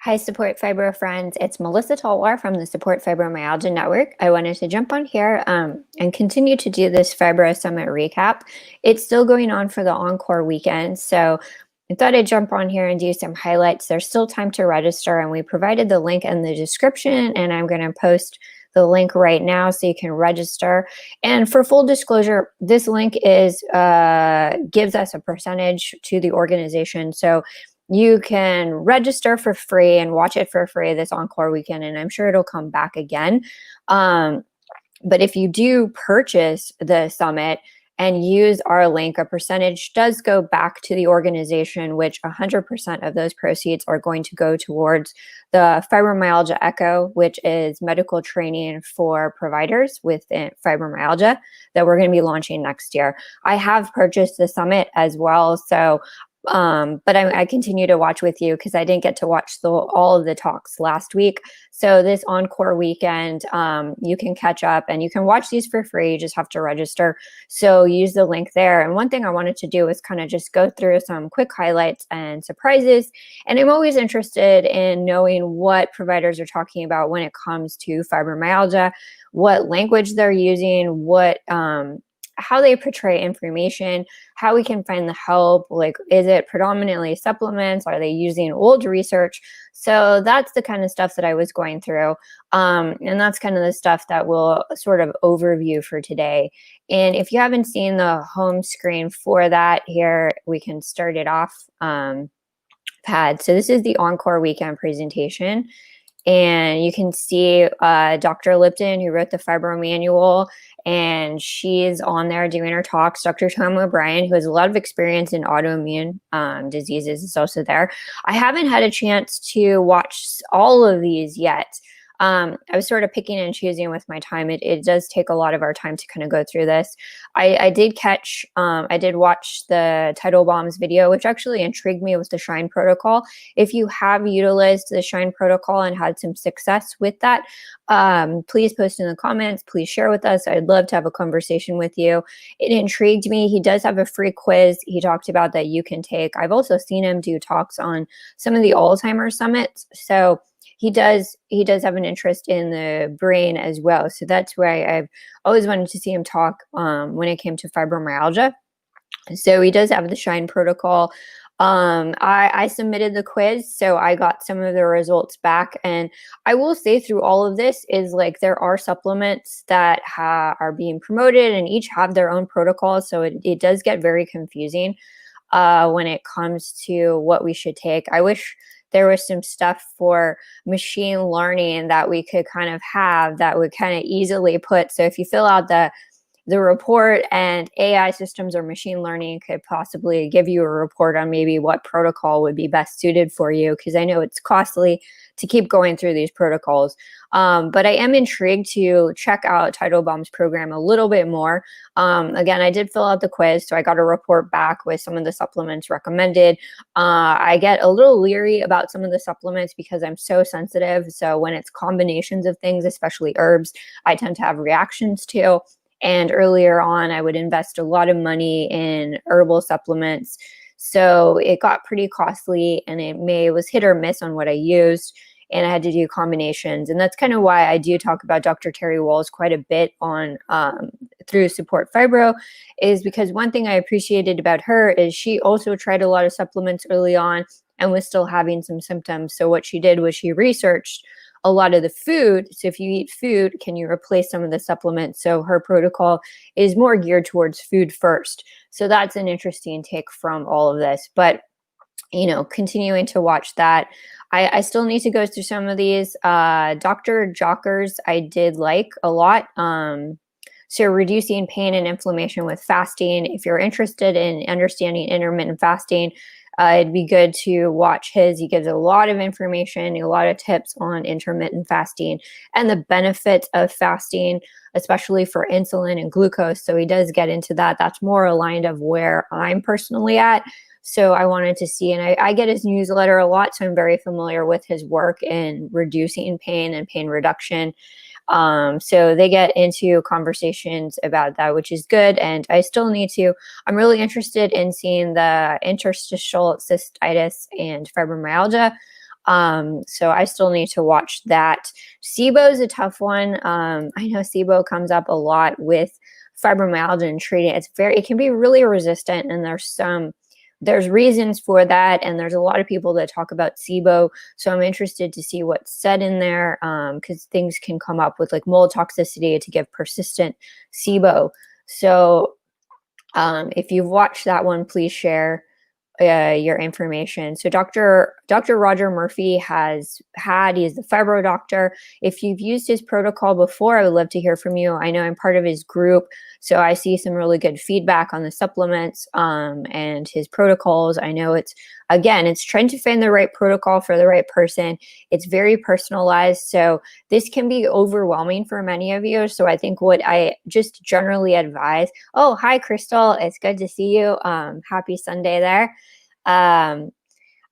Hi, Support Fibro friends. It's Melissa Talwar from the Support Fibromyalgia Network. I wanted to jump on here and continue to do this Fibro Summit Recap. It's still going on for the Encore weekend, so I thought I'd jump on here and do some highlights. There's still time to register, and we provided the link in the description, and I'm going to post the link right now so you can register. And for full disclosure, this link is gives us a percentage to the organization. So you can register for free and watch it for free this Encore weekend, and I'm sure it'll come back again. But if you do purchase the summit and use our link, a percentage does go back to the organization, which 100% of those proceeds are going to go towards the Fibromyalgia ECHO, which is medical training for providers with fibromyalgia that we're going to be launching next year. I have purchased the summit as well, so but I continue to watch with you because I didn't get to watch all of the talks last week. So this Encore weekend, you can catch up and you can watch these for free. You just have to register. So use the link there. And one thing I wanted to do is kind of just go through some quick highlights and surprises. And I'm always interested in knowing what providers are talking about when it comes to fibromyalgia, what language they're using, what how they portray information, how we can find the help. Like, is it predominantly supplements? Are they using old research? So that's the kind of stuff that I was going through. And that's kind of the stuff that we'll sort of overview for today. And if you haven't seen the home screen for that, here we can start it off. Pad. So this is the Encore weekend presentation. And you can see Dr. Lipton, who wrote the Fibro Manual, and she's on there doing her talks. Dr. Tom O'Brien, who has a lot of experience in autoimmune diseases, is also there. I haven't had a chance to watch all of these yet. I was sort of picking and choosing with my time. It does take a lot of our time to kind of go through this. I did watch the Teitelbaum's video, which actually intrigued me with the Shine protocol. If you have utilized the Shine protocol and had some success with that, please post in the comments. Please share with us. I'd love to have a conversation with you. It intrigued me. He does have a free quiz he talked about that you can take. I've also seen him do talks on some of the Alzheimer's summits. So he does have an interest in the brain as well. So that's why I've always wanted to see him talk when it came to fibromyalgia. So he does have the Shine protocol. I submitted the quiz, so I got some of the results back. And I will say through all of this is like there are supplements that are being promoted and each have their own protocols. So it does get very confusing when it comes to what we should take. I wish there was some stuff for machine learning that we could kind of have that would kind of easily put. So if you fill out the report and AI systems or machine learning could possibly give you a report on maybe what protocol would be best suited for you, because I know it's costly to keep going through these protocols. But I am intrigued to check out Teitelbaum's program a little bit more. Again, I did fill out the quiz, so I got a report back with some of the supplements recommended. I get a little leery about some of the supplements because I'm so sensitive. So when it's combinations of things, especially herbs, I tend to have reactions to. And earlier on, I would invest a lot of money in herbal supplements. So it got pretty costly, and it was hit or miss on what I used. And I had to do combinations. And that's kind of why I do talk about Dr. Terry Walls quite a bit on through Support Fibro, is because one thing I appreciated about her is she also tried a lot of supplements early on and was still having some symptoms. So what she did was she researched a lot of the food. So if you eat food, can you replace some of the supplements? So her protocol is more geared towards food first. So that's an interesting take from all of this. But, you know, continuing to watch that. I still need to go through some of these. Dr. Jockers, I did like a lot. So reducing pain and inflammation with fasting. If you're interested in understanding intermittent fasting, it'd be good to watch his. He gives a lot of information, a lot of tips on intermittent fasting and the benefits of fasting, especially for insulin and glucose. So he does get into that. That's more aligned of where I'm personally at. So I wanted to see, and I get his newsletter a lot, so I'm very familiar with his work in reducing pain and pain reduction. So they get into conversations about that, which is good. And I still need to, I'm really interested in seeing the interstitial cystitis and fibromyalgia. So I still need to watch that. SIBO is a tough one. I know SIBO comes up a lot with fibromyalgia and treating. It can be really resistant, and there's reasons for that, and there's a lot of people that talk about SIBO, so I'm interested to see what's said in there, because things can come up with like mold toxicity to give persistent SIBO. So if you've watched that one, please share your information. So Dr. Roger Murphy he's the fibro doctor. If you've used his protocol before, I would love to hear from you. I know I'm part of his group, so I see some really good feedback on the supplements and his protocols. I know it's trying to find the right protocol for the right person. It's very personalized, so this can be overwhelming for many of you. So I think what I just generally advise, oh, hi, Crystal. It's good to see you. Happy Sunday there.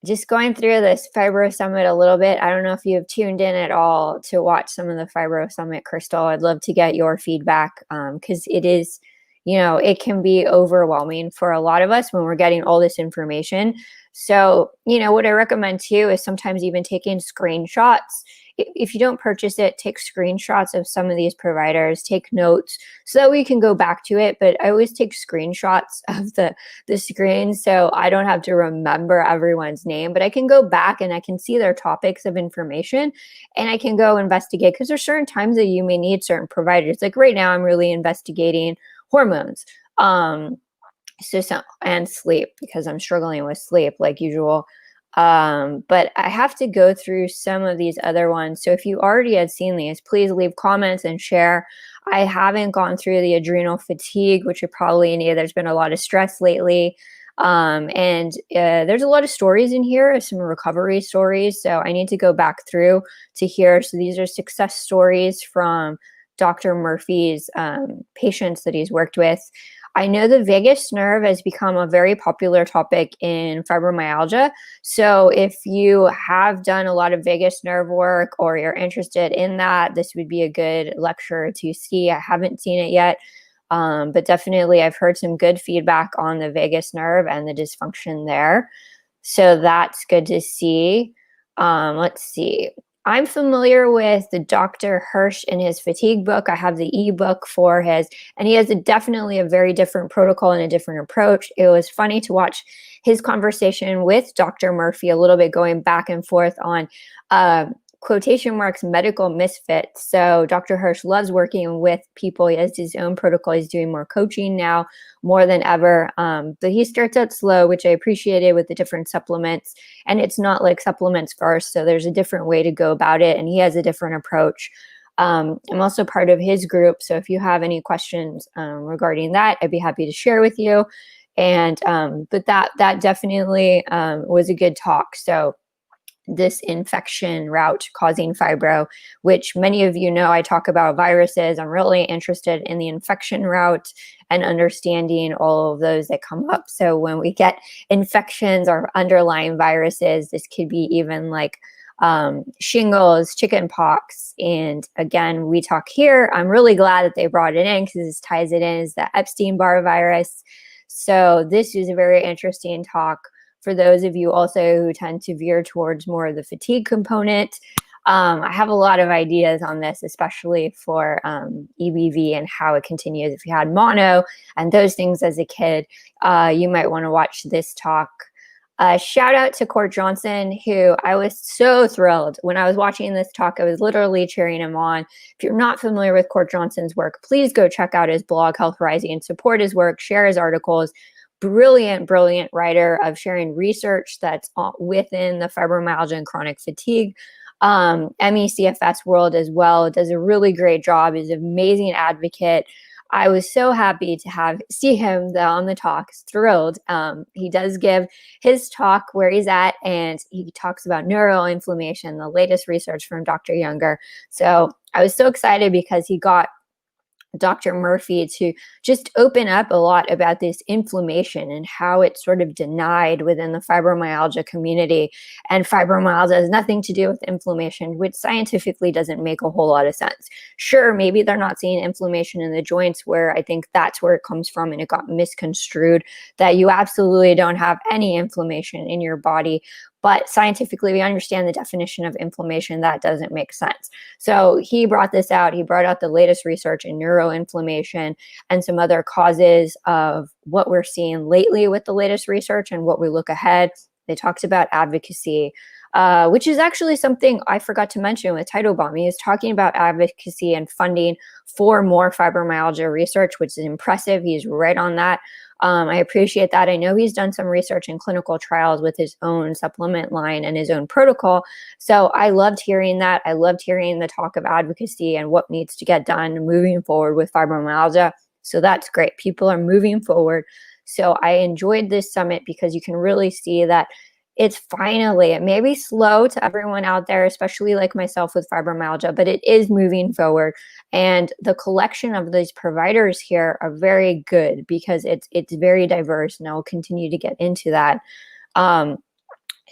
Just going through this Fibro Summit a little bit. I don't know if you've tuned in at all to watch some of the Fibro Summit, Crystal. I'd love to get your feedback because it is, it can be overwhelming for a lot of us when we're getting all this information. So, what I recommend too is sometimes even taking screenshots. If you don't purchase it, take screenshots of some of these providers, take notes so that we can go back to it. But I always take screenshots of the screen so I don't have to remember everyone's name, but I can go back and I can see their topics of information and I can go investigate, because there's certain times that you may need certain providers. Like right now, I'm really investigating hormones. And sleep, because I'm struggling with sleep like usual. But I have to go through some of these other ones. So if you already had seen these, please leave comments and share. I haven't gone through the adrenal fatigue, which you probably need. There's been a lot of stress lately. And there's a lot of stories in here, some recovery stories. So I need to go back through to hear. So these are success stories from Dr. Murphy's patients that he's worked with. I know the vagus nerve has become a very popular topic in fibromyalgia. So if you have done a lot of vagus nerve work or you're interested in that, this would be a good lecture to see. I haven't seen it yet, but definitely I've heard some good feedback on the vagus nerve and the dysfunction there. So that's good to see. Let's see. I'm familiar with the Dr. Hirsch in his fatigue book. I have the ebook for his, and he has definitely a very different protocol and a different approach. It was funny to watch his conversation with Dr. Murphy a little bit, going back and forth on quotation marks medical misfits. So Dr. Hirsch loves working with people. He has his own protocol. He's doing more coaching now, more than ever. But he starts out slow, which I appreciated, with the different supplements. And it's not like supplements first. So there's a different way to go about it. And he has a different approach. I'm also part of his group. So if you have any questions regarding that, I'd be happy to share with you. And but that definitely was a good talk. So this infection route causing fibro, which many of you know I talk about viruses. I'm really interested in the infection route and understanding all of those that come up. So when we get infections or underlying viruses, this could be even like shingles, chicken pox. And again, we talk here. I'm really glad that they brought it in, because this ties it in, is the Epstein-Barr virus. So this is a very interesting talk for those of you also who tend to veer towards more of the fatigue component. I have a lot of ideas on this, especially for EBV and how it continues. If you had mono and those things as a kid, you might want to watch this talk. Shout out to Court Johnson, who I was so thrilled when I was watching this talk. I was literally cheering him on. If you're not familiar with Court Johnson's work, please go check out his blog, Health Rising, and support his work, share his articles. Brilliant writer of sharing research that's within the fibromyalgia and chronic fatigue MECFS world as well. Does a really great job. Is an amazing advocate. I was so happy to see him on the talk. Thrilled. He does give his talk where he's at, and he talks about neuroinflammation, the latest research from Dr. Younger. So I was so excited because he got Dr. Murphy to just open up a lot about this inflammation and how it's sort of denied within the fibromyalgia community. And fibromyalgia has nothing to do with inflammation, which scientifically doesn't make a whole lot of sense. Sure, maybe they're not seeing inflammation in the joints, where I think that's where it comes from, and it got misconstrued that you absolutely don't have any inflammation in your body. but scientifically we understand the definition of inflammation. That doesn't make sense. So he brought this out. He brought out the latest research in neuroinflammation and some other causes of what we're seeing lately with the latest research and what we look ahead. They talked about advocacy, which is actually something I forgot to mention with Teitelbaum. He is talking about advocacy and funding for more fibromyalgia research, which is impressive. He's right on that. I appreciate that. I know he's done some research in clinical trials with his own supplement line and his own protocol. So I loved hearing that. I loved hearing the talk of advocacy and what needs to get done moving forward with fibromyalgia. So that's great. People are moving forward. So I enjoyed this summit because you can really see that it's finally, it may be slow to everyone out there, especially like myself with fibromyalgia, but it is moving forward. And the collection of these providers here are very good because it's very diverse, and I'll continue to get into that.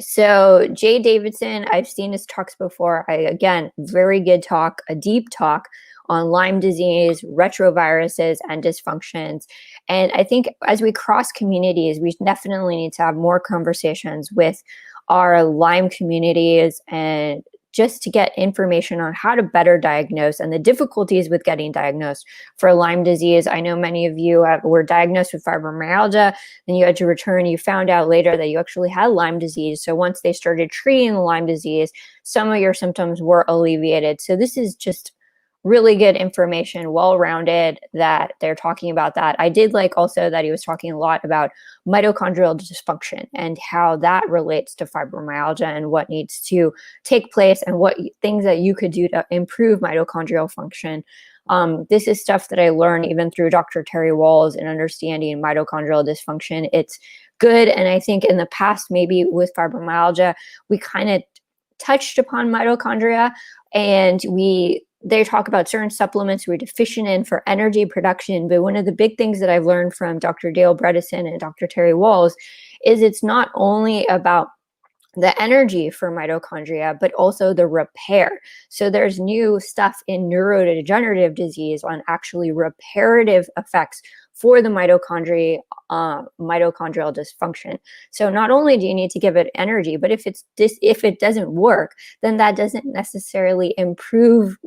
So Jay Davidson, I've seen his talks before. Again, very good talk, a deep talk on Lyme disease, retroviruses, and dysfunctions. And I think as we cross communities, we definitely need to have more conversations with our Lyme communities and just to get information on how to better diagnose and the difficulties with getting diagnosed for Lyme disease. I know many of you were diagnosed with fibromyalgia, then you had to return. You found out later that you actually had Lyme disease. So once they started treating the Lyme disease, some of your symptoms were alleviated. So this is just really good information, well-rounded, that they're talking about that. I did like also that he was talking a lot about mitochondrial dysfunction and how that relates to fibromyalgia and what needs to take place and what things that you could do to improve mitochondrial function. This is stuff that I learned even through Dr. Terry Walls and understanding mitochondrial dysfunction. It's good. And I think in the past, maybe with fibromyalgia, we kind of touched upon mitochondria, and they talk about certain supplements we're deficient in for energy production. But one of the big things that I've learned from Dr. Dale Bredesen and Dr. Terry Walls is it's not only about the energy for mitochondria, but also the repair. So there's new stuff in neurodegenerative disease on actually reparative effects for the mitochondrial dysfunction. So not only do you need to give it energy, but if it doesn't work, then that doesn't necessarily improve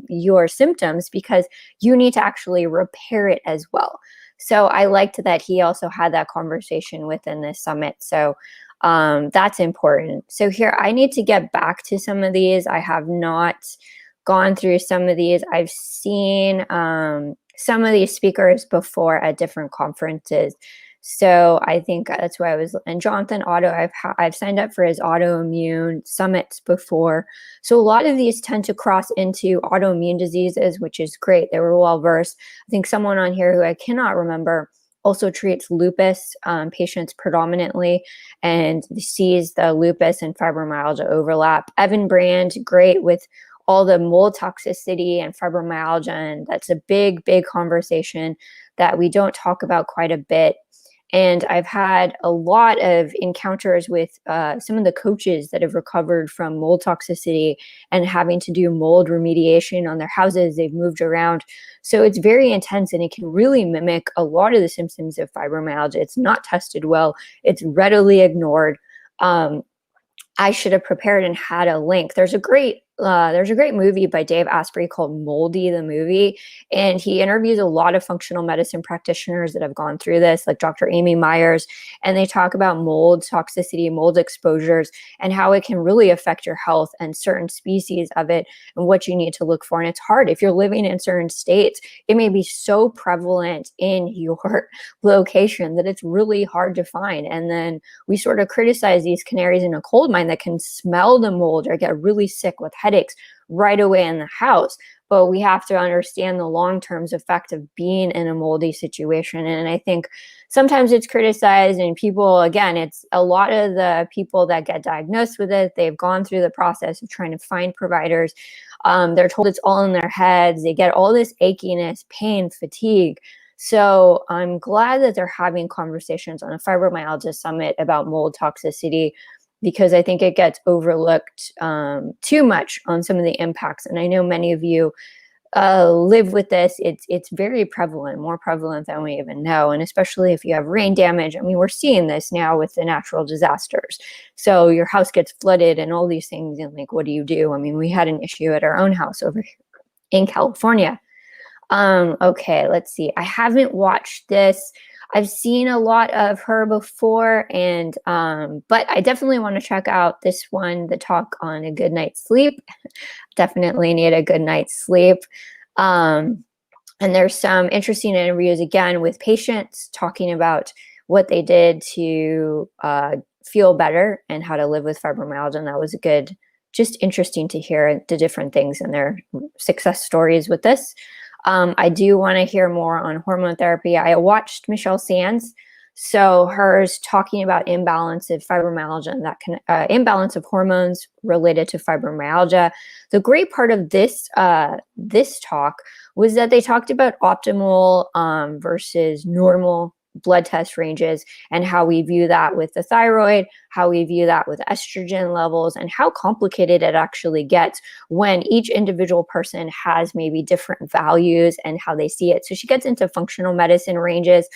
your symptoms, because you need to actually repair it as well. So I liked that he also had that conversation within this summit. So that's important. So here, I need to get back to some of these. I have not gone through some of these. I've seen some of these speakers before at different conferences. So I think that's why and Jonathan Otto, I've signed up for his autoimmune summits before. So a lot of these tend to cross into autoimmune diseases, which is great. They were well versed. I think someone on here who I cannot remember also treats lupus patients predominantly and sees the lupus and fibromyalgia overlap. Evan Brand, great with all the mold toxicity and fibromyalgia, and that's a big, big conversation that we don't talk about quite a bit. And I've had a lot of encounters with some of the coaches that have recovered from mold toxicity and having to do mold remediation on their houses. They've moved around. So it's very intense, and it can really mimic a lot of the symptoms of fibromyalgia. It's not tested well. It's readily ignored. I should have prepared and had a link. There's a great movie by Dave Asprey called Moldy, the movie, and he interviews a lot of functional medicine practitioners that have gone through this, like Dr. Amy Myers, and they talk about mold toxicity, mold exposures, and how it can really affect your health and certain species of it and what you need to look for. And it's hard. If you're living in certain states, it may be so prevalent in your location that it's really hard to find. And then we sort of criticize these canaries in a coal mine that can smell the mold or get really sick with headaches right away in the house. But we have to understand the long-term effect of being in a moldy situation. And I think sometimes it's criticized, and people, again, it's a lot of the people that get diagnosed with it, they've gone through the process of trying to find providers. They're told it's all in their heads. They get all this achiness, pain, fatigue. So I'm glad that they're having conversations on a fibromyalgia summit about mold toxicity, because I think it gets overlooked too much on some of the impacts. And I know many of you live with this. It's very prevalent, more prevalent than we even know. And especially if you have rain damage. I mean, we're seeing this now with the natural disasters. So your house gets flooded and all these things. And like, what do you do? I mean, we had an issue at our own house over here in California. Okay, let's see. I haven't watched this. I've seen a lot of her before, and but I definitely want to check out this one, the talk on a good night's sleep. Definitely need a good night's sleep. And there's some interesting interviews again with patients talking about what they did to feel better and how to live with fibromyalgia. And that was a good, just interesting to hear the different things and their success stories with this. I do want to hear more on hormone therapy. I watched Michelle Sands. So hers talking about imbalance of fibromyalgia and that can imbalance of hormones related to fibromyalgia. The great part of this this talk was that they talked about optimal versus normal blood test ranges and how we view that with the thyroid, how we view that with estrogen levels, and how complicated it actually gets when each individual person has maybe different values and how they see it. So she gets into functional medicine ranges.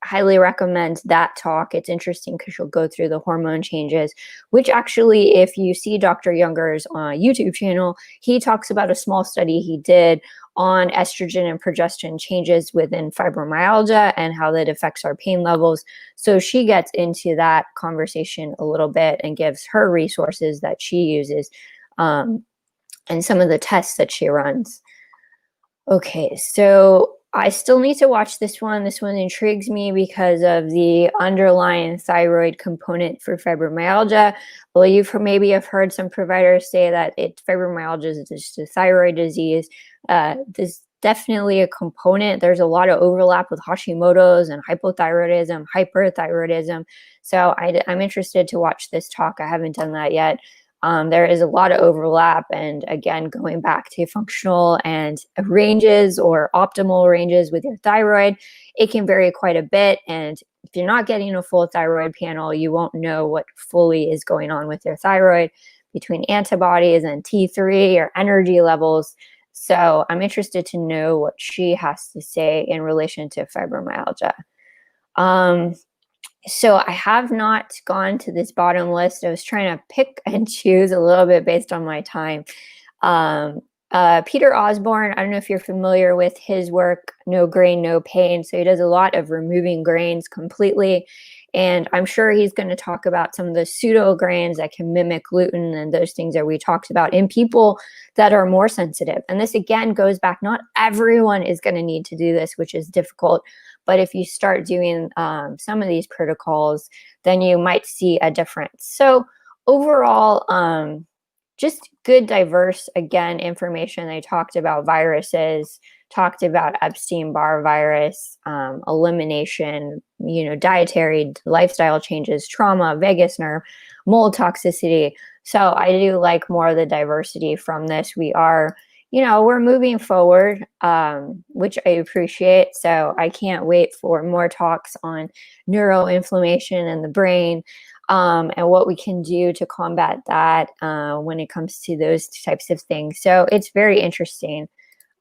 Highly recommend that talk. It's interesting because she'll go through the hormone changes, which actually, if you see Dr. Younger's YouTube channel, he talks about a small study he did on estrogen and progesterone changes within fibromyalgia and how that affects our pain levels. So she gets into that conversation a little bit and gives her resources that she uses and some of the tests that she runs. Okay, so I still need to watch this one. This one intrigues me because of the underlying thyroid component for fibromyalgia. Well, maybe have heard some providers say that fibromyalgia is just a thyroid disease. There's definitely a component. There's a lot of overlap with Hashimoto's and hypothyroidism, hyperthyroidism. So I'm interested to watch this talk. I haven't done that yet. There is a lot of overlap, and again, going back to functional and ranges or optimal ranges with your thyroid, it can vary quite a bit. And if you're not getting a full thyroid panel, you won't know what fully is going on with your thyroid between antibodies and T3 or energy levels. So I'm interested to know what she has to say in relation to fibromyalgia. So I have not gone to this bottom list. I was trying to pick and choose a little bit based on my time. Peter Osborne, I don't know if you're familiar with his work, No Grain, No Pain. So he does a lot of removing grains completely. And I'm sure he's going to talk about some of the pseudo grains that can mimic gluten and those things that we talked about in people that are more sensitive. And this again goes back, not everyone is going to need to do this, which is difficult. But if you start doing some of these protocols, then you might see a difference. So overall, just good, diverse, again, information. They talked about viruses, talked about Epstein-Barr virus, elimination, dietary lifestyle changes, trauma, vagus nerve, mold toxicity. So I do like more of the diversity from this. We are we're moving forward, which I appreciate. So I can't wait for more talks on neuroinflammation in the brain and what we can do to combat that when it comes to those types of things. So it's very interesting.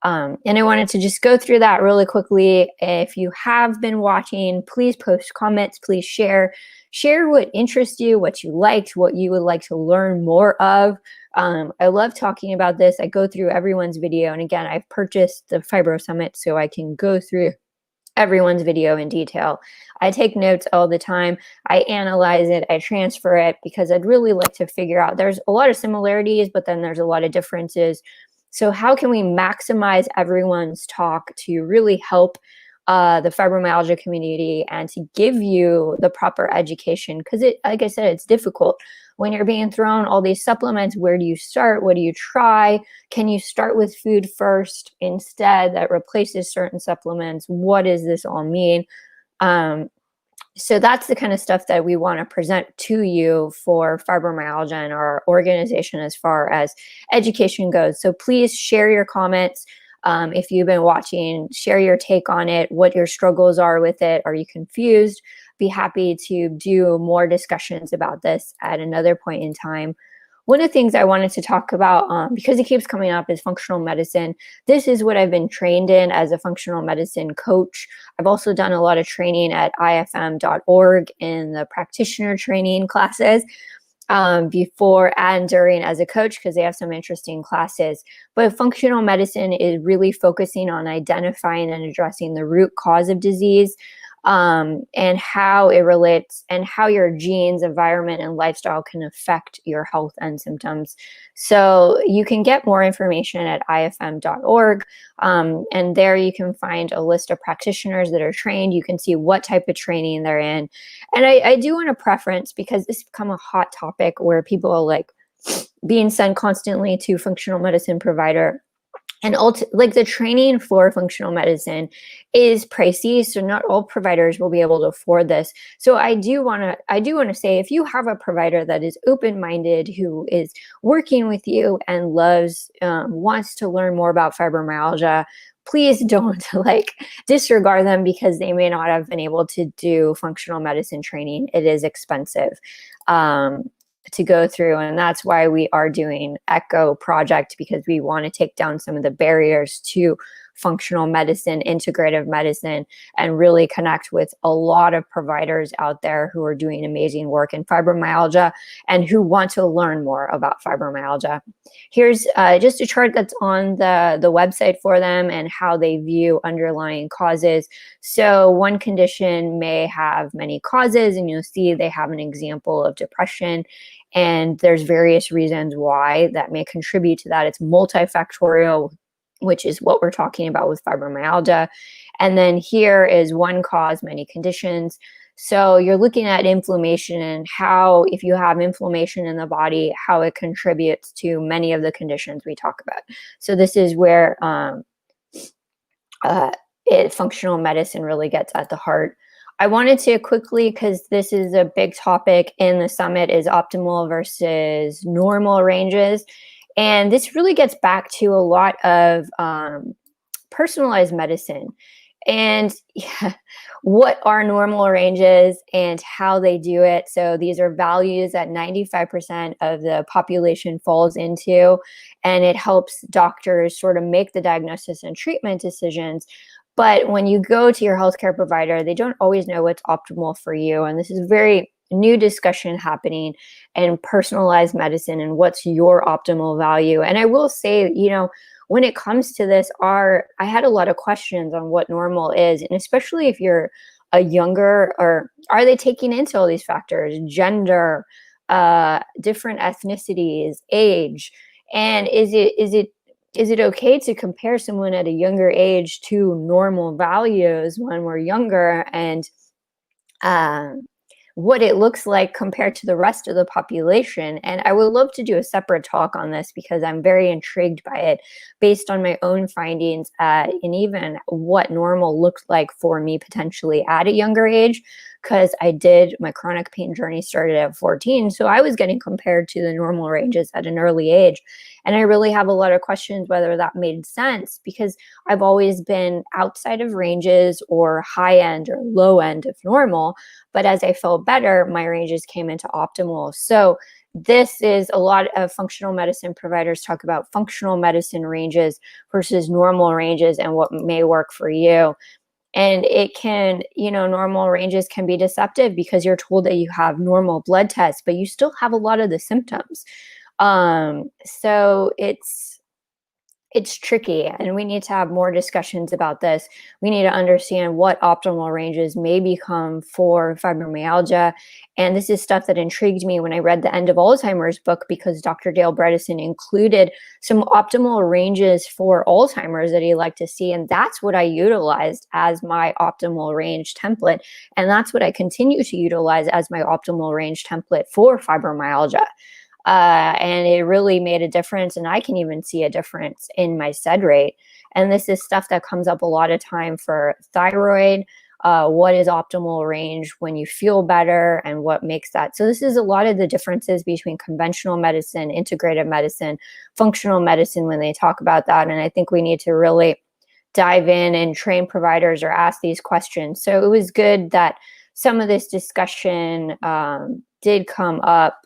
And I wanted to just go through that really quickly. If you have been watching, please post comments, please share what interests you, what you liked, what you would like to learn more of. I love talking about this. I go through everyone's video. And again, I've purchased the Fibro Summit so I can go through everyone's video in detail. I take notes all the time. I analyze it. I transfer it because I'd really like to figure out, there's a lot of similarities, but then there's a lot of differences. So how can we maximize everyone's talk to really help the fibromyalgia community and to give you the proper education? Because like I said, it's difficult when you're being thrown all these supplements. Where do you start? What do you try? Can you start with food first instead that replaces certain supplements? What does this all mean? So that's the kind of stuff that we want to present to you for fibromyalgia and our organization as far as education goes. So please share your comments. If you've been watching, share your take on it, what your struggles are with it. Are you confused? Be happy to do more discussions about this at another point in time. one of the things I wanted to talk about, because it keeps coming up, is functional medicine. This is what I've been trained in as a functional medicine coach. I've also done a lot of training at ifm.org in the practitioner training classes, before and during as a coach, because they have some interesting classes. But functional medicine is really focusing on identifying and addressing the root cause of disease, and how it relates and how your genes, environment, and lifestyle can affect your health and symptoms. So you can get more information at ifm.org, and there you can find a list of practitioners that are trained. You can see what type of training they're in. And I do want to preference, because this has become a hot topic where people are like being sent constantly to functional medicine provider. And like the training for functional medicine is pricey, so not all providers will be able to afford this. So I do want to say, if you have a provider that is open-minded, who is working with you and wants to learn more about fibromyalgia, please don't like disregard them because they may not have been able to do functional medicine training. It is expensive to go through, and that's why we are doing ECHO project, because we want to take down some of the barriers to functional medicine, integrative medicine, and really connect with a lot of providers out there who are doing amazing work in fibromyalgia and who want to learn more about fibromyalgia. Here's just a chart that's on the website for them and how they view underlying causes. So one condition may have many causes, and you'll see they have an example of depression. And there's various reasons why that may contribute to that. It's multifactorial, which is what we're talking about with fibromyalgia. And then here is one cause, many conditions. So you're looking at inflammation and how, if you have inflammation in the body, how it contributes to many of the conditions we talk about. So this is where functional medicine really gets at the heart. I wanted to quickly, because this is a big topic in the summit, is optimal versus normal ranges. And this really gets back to a lot of personalized medicine and what are normal ranges and how they do it. So these are values that 95% of the population falls into, and it helps doctors sort of make the diagnosis and treatment decisions. But when you go to your healthcare provider, they don't always know what's optimal for you. And this is a very new discussion happening in personalized medicine and what's your optimal value. And I will say, when it comes to this, I had a lot of questions on what normal is, and especially if you're a younger, or are they taking into all these factors, gender, different ethnicities, age, and is it okay to compare someone at a younger age to normal values when we're younger, and what it looks like compared to the rest of the population? And I would love to do a separate talk on this, because I'm very intrigued by it based on my own findings, and even what normal looked like for me potentially at a younger age, because my chronic pain journey started at 14. So I was getting compared to the normal ranges at an early age. And I really have a lot of questions whether that made sense, because I've always been outside of ranges or high end or low end of normal. But as I felt better, my ranges came into optimal. So this is a lot of functional medicine providers talk about functional medicine ranges versus normal ranges and what may work for you. And it can, normal ranges can be deceptive, because you're told that you have normal blood tests, but you still have a lot of the symptoms. So it's tricky, and we need to have more discussions about this. We need to understand what optimal ranges may become for fibromyalgia. And this is stuff that intrigued me when I read the End of Alzheimer's book, because Dr. Dale Bredesen included some optimal ranges for Alzheimer's that he liked to see. And that's what I utilized as my optimal range template. And that's what I continue to utilize as my optimal range template for fibromyalgia. And it really made a difference. And I can even see a difference in my SED rate. And this is stuff that comes up a lot of time for thyroid. What is optimal range when you feel better, and what makes that? So this is a lot of the differences between conventional medicine, integrative medicine, functional medicine when they talk about that. And I think we need to really dive in and train providers or ask these questions. So it was good that some of this discussion did come up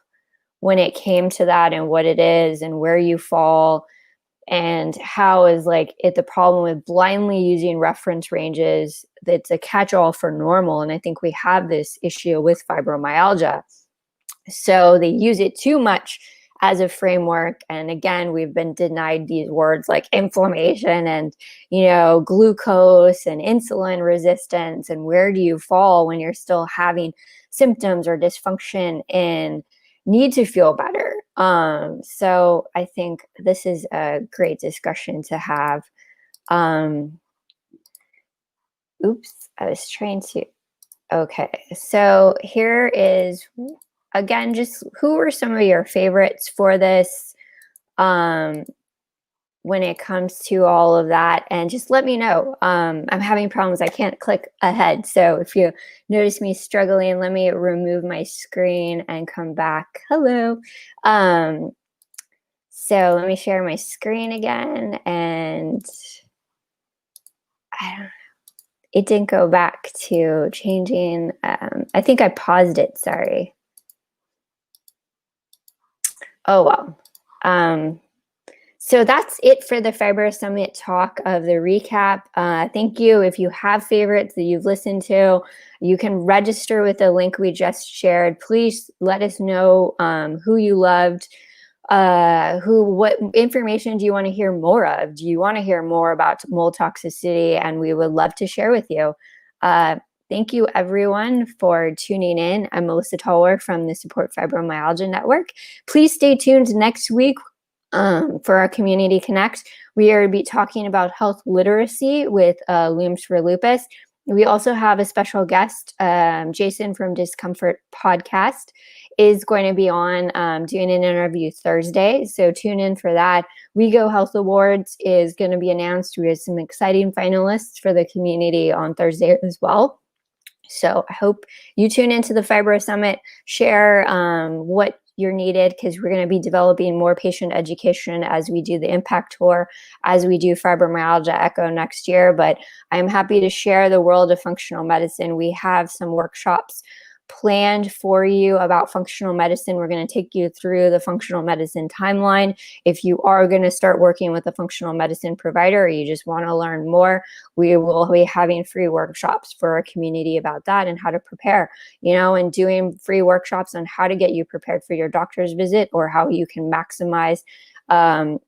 when it came to that and what it is and where you fall, and how is like the problem with blindly using reference ranges. That's a catch-all for normal. And I think we have this issue with fibromyalgia. So they use it too much as a framework. And again, we've been denied these words like inflammation and, glucose and insulin resistance. And where do you fall when you're still having symptoms or dysfunction and need to feel better? So I think this is a great discussion to have. Oops, I was trying to. Okay, so here is, again, just who are some of your favorites for this when it comes to all of that, and just let me know. I'm having problems. I can't click ahead. So if you notice me struggling, let me remove my screen and come back. Hello. So let me share my screen again, and it didn't go back to changing. I think I paused it. Sorry. Oh, well. So that's it for the Fibro Summit talk of the recap. Thank you. If you have favorites that you've listened to, you can register with the link we just shared. Please let us know who you loved, what information do you want to hear more of? Do you want to hear more about mold toxicity? And we would love to share with you. Thank you, everyone, for tuning in. I'm Melissa Toller from the Support Fibromyalgia Network. Please stay tuned next week for our Community Connect. We are be talking about health literacy with Looms for Lupus. We also have a special guest, Jason from Discomfort Podcast, is going to be on doing an interview Thursday. So tune in for that. We Go Health Awards is going to be announced. We have some exciting finalists for the community on Thursday as well. So I hope you tune into the Fibro Summit, share what you're needed, because we're going to be developing more patient education as we do the Impact Tour, as we do Fibromyalgia ECHO next year. But I'm happy to share the world of functional medicine. We have some workshops planned for you about functional medicine. We're going to take you through the functional medicine timeline. If you are going to start working with a functional medicine provider, or you just want to learn more, we will be having free workshops for our community about that and how to prepare, and doing free workshops on how to get you prepared for your doctor's visit, or how you can maximize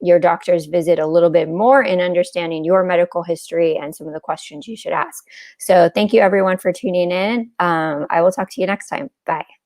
your doctor's visit a little bit more in understanding your medical history and some of the questions you should ask. So thank you, everyone, for tuning in. I will talk to you next time. Bye.